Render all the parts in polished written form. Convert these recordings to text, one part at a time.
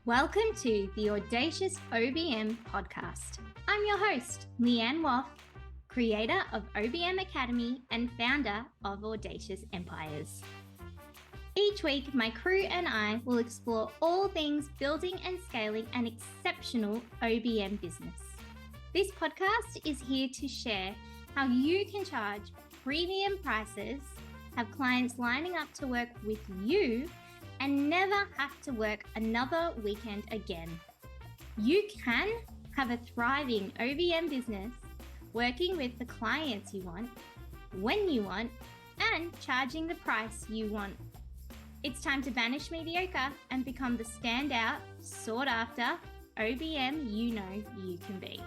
Welcome to the Audacious OBM podcast. I'm your host, Leanne Woff, creator of OBM Academy and founder of Audacious Empires. Each week, my crew and I will explore all things building and scaling an exceptional OBM business. This podcast is here to share how you can charge premium prices, have clients lining up to work with you, and never have to work another weekend again. You can have a thriving OBM business, working with the clients you want, when you want, and charging the price you want. It's time to banish mediocre and become the standout, sought after OBM you know you can be.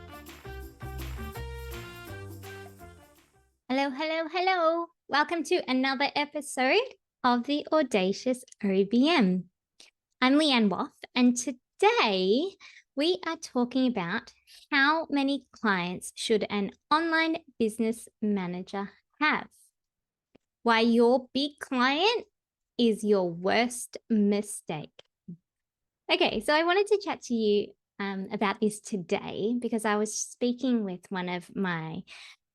Hello. Welcome to another episode of the Audacious OBM. I'm Leanne Woff, and today we are talking about how many clients should an online business manager have? Why your big client is your worst mistake. Okay, so I wanted to chat to you about this today because I was speaking with one of my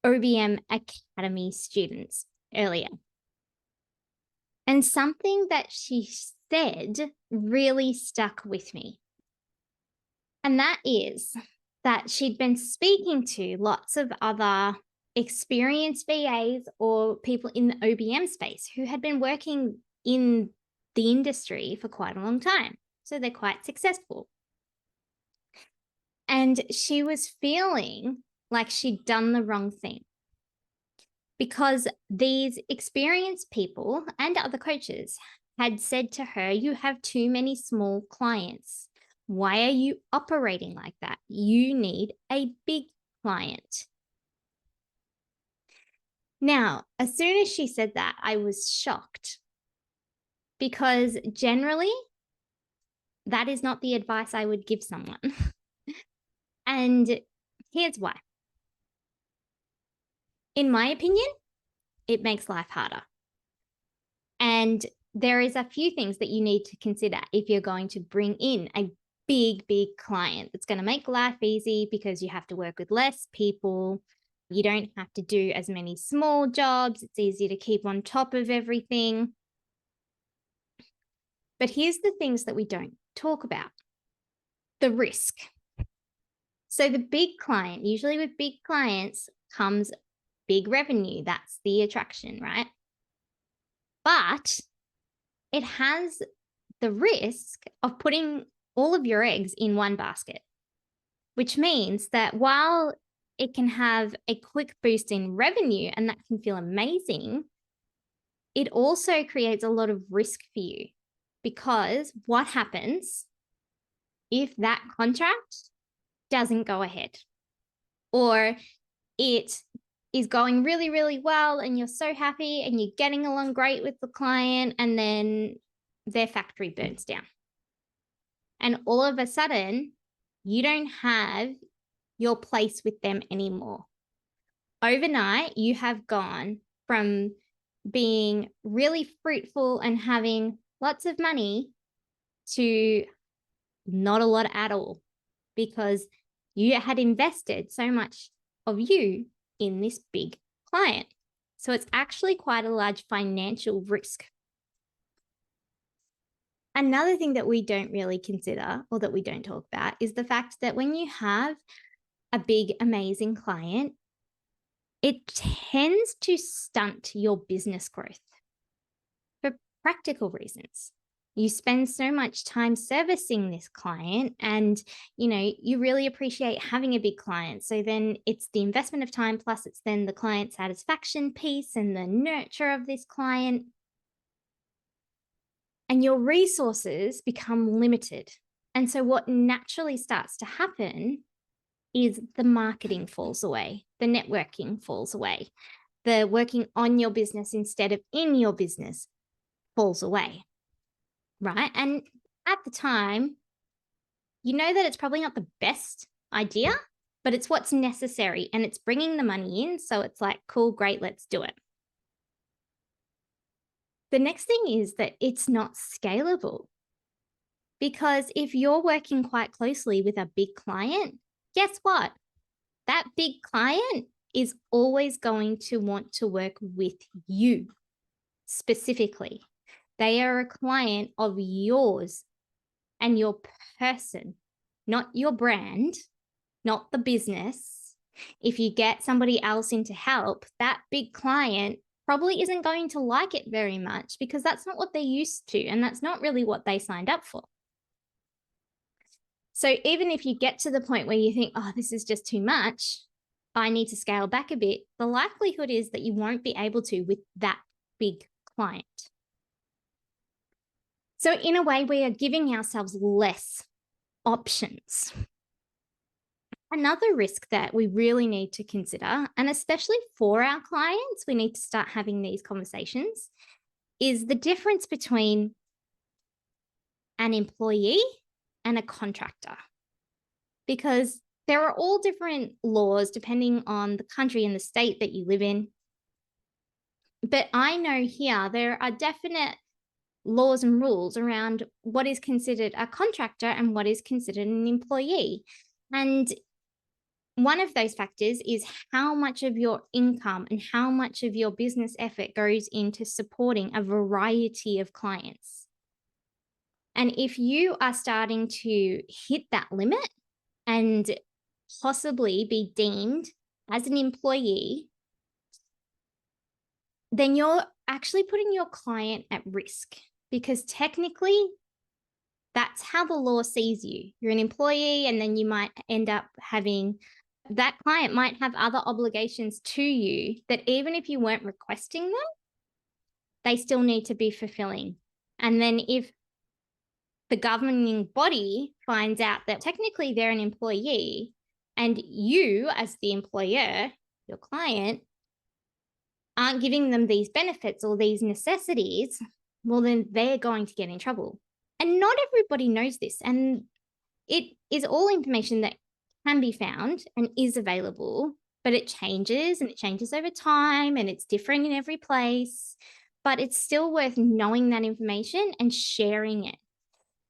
OBM Academy students earlier. And something that she said really stuck with me. And that is that she'd been speaking to lots of other experienced VAs or people in the OBM space who had been working in the industry for quite a long time. So they're quite successful. And she was feeling like she'd done the wrong thing, because these experienced people and other coaches had said to her, you have too many small clients. Why are you operating like that? You need a big client. Now, as soon as she said that, I was shocked, because generally that is not the advice I would give someone. And here's why. In my opinion, it makes life harder. And there is a few things that you need to consider if you're going to bring in a big client that's going to make life easy, because you have to work with less people. You don't have to do as many small jobs. It's easier to keep on top of everything. But here's the things that we don't talk about. The risk. So the big client, usually with big clients comes big revenue. That's the attraction, right? But it has the risk of putting all of your eggs in one basket, which means that while it can have a quick boost in revenue and that can feel amazing, it also creates a lot of risk for you, because what happens if that contract doesn't go ahead, or it is going really well and you're so happy and you're getting along great with the client, and then their factory burns down. And all of a sudden, you don't have your place with them anymore. Overnight, you have gone from being really fruitful and having lots of money to not a lot at all, because you had invested so much of you in this big client. So it's actually quite a large financial risk. Another thing that we don't really consider, or that we don't talk about, is the fact that when you have a big, amazing client, it tends to stunt your business growth for practical reasons. You spend so much time servicing this client, and you really appreciate having a big client. So then it's the investment of time, plus it's then the client satisfaction piece and the nurture of this client. And your resources become limited. And so what naturally starts to happen is the marketing falls away, the networking falls away, the working on your business instead of in your business falls away, right? And at the time, you know that it's probably not the best idea, but it's what's necessary, and it's bringing the money in. So it's like, cool, great, let's do it. The next thing is that it's not scalable. Because if you're working quite closely with a big client, guess what? That big client is always going to want to work with you specifically. They are a client of yours and your person, not your brand, not the business. If you get somebody else in to help, that big client probably isn't going to like it very much because that's not what they're used to, and that's not really what they signed up for. So even if you get to the point where you think, oh, this is just too much, I need to scale back a bit, the likelihood is that you won't be able to with that big client. So in a way, we are giving ourselves less options. Another risk that we really need to consider, and especially for our clients, we need to start having these conversations, is the difference between an employee and a contractor. Because there are all different laws depending on the country and the state that you live in. But I know here there are definite laws and rules around what is considered a contractor and what is considered an employee. And one of those factors is how much of your income and how much of your business effort goes into supporting a variety of clients. And if you are starting to hit that limit and possibly be deemed as an employee, then you're actually putting your client at risk, because technically that's how the law sees you. You're an employee, and then you might end up having that client might have other obligations to you that even if you weren't requesting them, they still need to be fulfilling. And then if the governing body finds out that technically they're an employee and you as the employer, your client, aren't giving them these benefits or these necessities, well, then they're going to get in trouble. And not everybody knows this. And it is all information that can be found and is available, but it changes and it changes over time and it's different in every place. But it's still worth knowing that information and sharing it,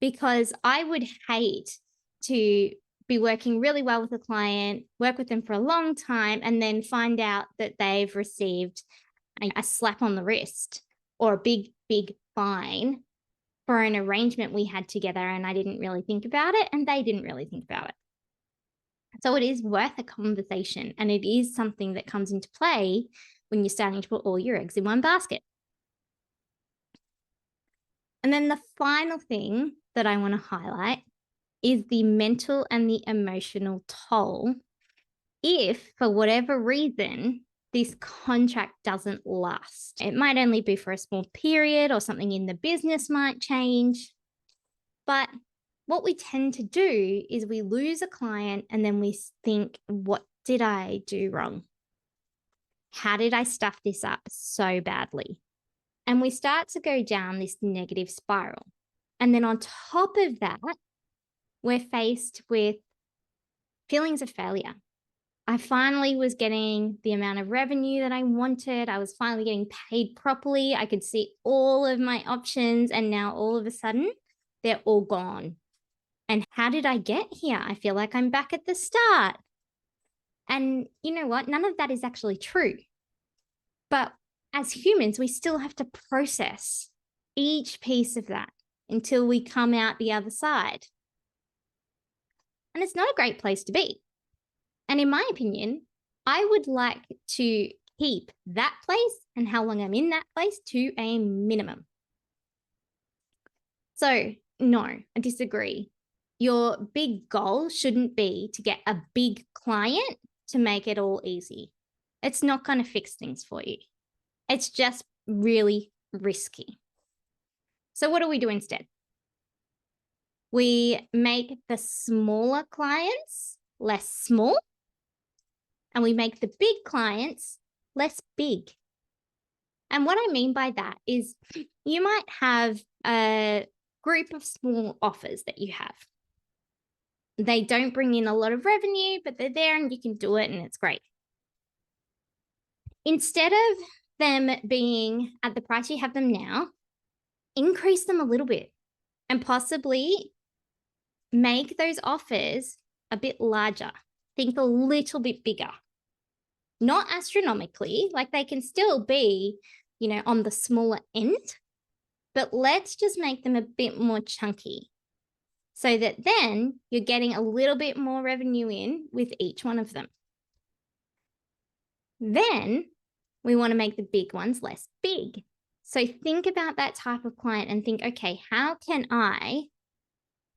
because I would hate to be working really well with a client, work with them for a long time, and then find out that they've received a slap on the wrist or a big, big fine for an arrangement we had together, and I didn't really think about it and they didn't really think about it. So it is worth a conversation, and it is something that comes into play when you're starting to put all your eggs in one basket. And then the final thing that I want to highlight is the mental and the emotional toll if, for whatever reason, this contract doesn't last. It might only be for a small period, or something in the business might change. But what we tend to do is we lose a client and then we think, what did I do wrong? How did I stuff this up so badly? And we start to go down this negative spiral. And then on top of that, we're faced with feelings of failure. I finally was getting the amount of revenue that I wanted. I was finally getting paid properly. I could see all of my options, and now all of a sudden, they're all gone. And how did I get here? I feel like I'm back at the start. And you know what? None of that is actually true. But as humans, we still have to process each piece of that until we come out the other side. And it's not a great place to be. And in my opinion, I would like to keep that place and how long I'm in that place to a minimum. So no, I disagree. Your big goal shouldn't be to get a big client to make it all easy. It's not going to fix things for you. It's just really risky. So what do we do instead? We make the smaller clients less small, and we make the big clients less big. And what I mean by that is you might have a group of small offers that you have. They don't bring in a lot of revenue, but they're there and you can do it and it's great. Instead of them being at the price you have them now, increase them a little bit and possibly make those offers a bit larger. Think a little bit bigger. Not astronomically, like they can still be, on the smaller end, but let's just make them a bit more chunky so that then you're getting a little bit more revenue in with each one of them. Then we want to make the big ones less big. So think about that type of client and think, okay, how can I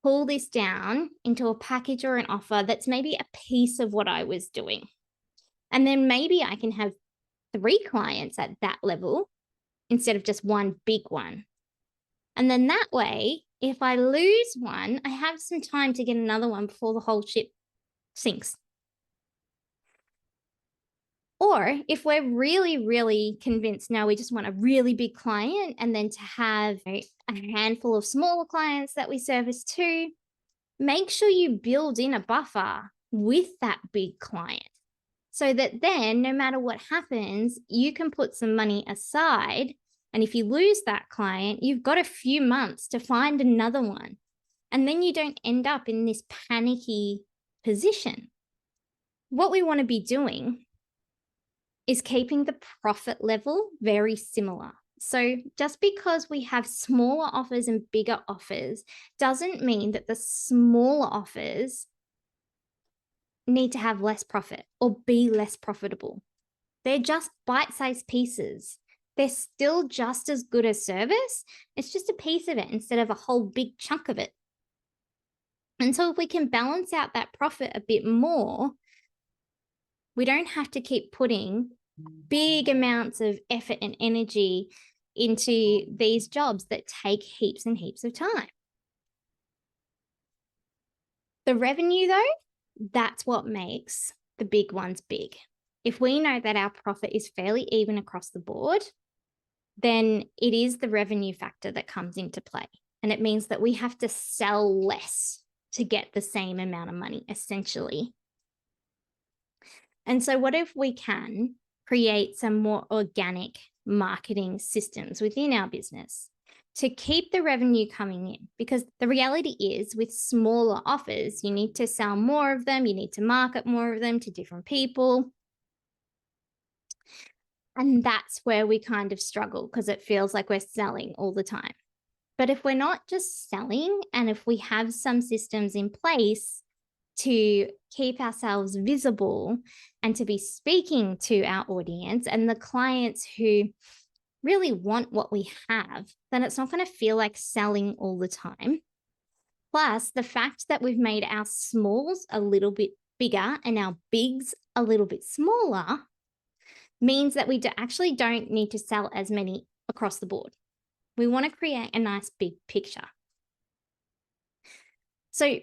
pull this down into a package or an offer that's maybe a piece of what I was doing? And then maybe I can have 3 clients at that level instead of just one big one. And then that way, if I lose one, I have some time to get another one before the whole ship sinks. Or if we're really, really convinced, now we just want a really big client and then to have a handful of smaller clients that we service too, make sure you build in a buffer with that big client so that then no matter what happens, you can put some money aside. And if you lose that client, you've got a few months to find another one. And then you don't end up in this panicky position. What we want to be doing is keeping the profit level very similar. So just because we have smaller offers and bigger offers doesn't mean that the smaller offers need to have less profit or be less profitable. They're just bite-sized pieces. They're still just as good a service. It's just a piece of it instead of a whole big chunk of it. And so if we can balance out that profit a bit more, we don't have to keep putting big amounts of effort and energy into these jobs that take heaps and heaps of time. The revenue, though, that's what makes the big ones big. If we know that our profit is fairly even across the board, then it is the revenue factor that comes into play. And it means that we have to sell less to get the same amount of money, essentially. And so what if we can create some more organic marketing systems within our business to keep the revenue coming in? Because the reality is with smaller offers, you need to sell more of them. You need to market more of them to different people. And that's where we kind of struggle because it feels like we're selling all the time. But if we're not just selling, and if we have some systems in place to keep ourselves visible and to be speaking to our audience and the clients who really want what we have, then it's not going to feel like selling all the time. Plus, the fact that we've made our smalls a little bit bigger and our bigs a little bit smaller means that we actually don't need to sell as many across the board. We want to create a nice big picture. So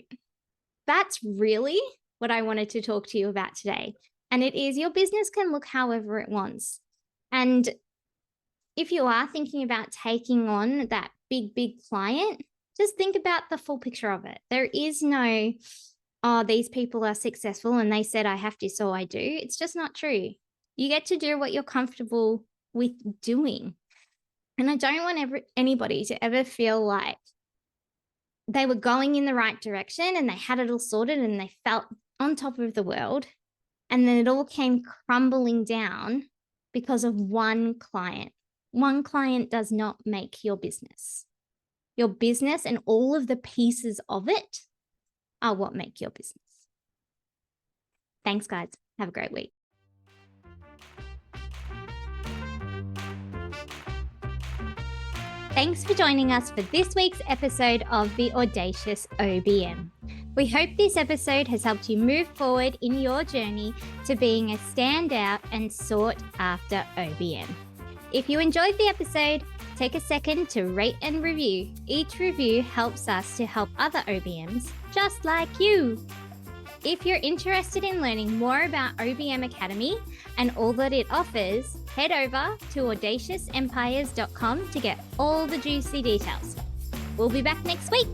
that's really what I wanted to talk to you about today. And it is your business can look however it wants. And if you are thinking about taking on that big client, just think about the full picture of it. There is no, oh, these people are successful and they said I have to, so I do. It's just not true. You get to do what you're comfortable with doing. And I don't want anybody to ever feel like they were going in the right direction and they had it all sorted and they felt on top of the world. And then it all came crumbling down because of one client. One client does not make your business. Your business and all of the pieces of it are what make your business. Thanks, guys. Have a great week. Thanks for joining us for this week's episode of The Audacious OBM. We hope this episode has helped you move forward in your journey to being a standout and sought after OBM. If you enjoyed the episode, take a second to rate and review. Each review helps us to help other OBMs just like you. If you're interested in learning more about OBM Academy and all that it offers, head over to audaciousempires.com to get all the juicy details. We'll be back next week.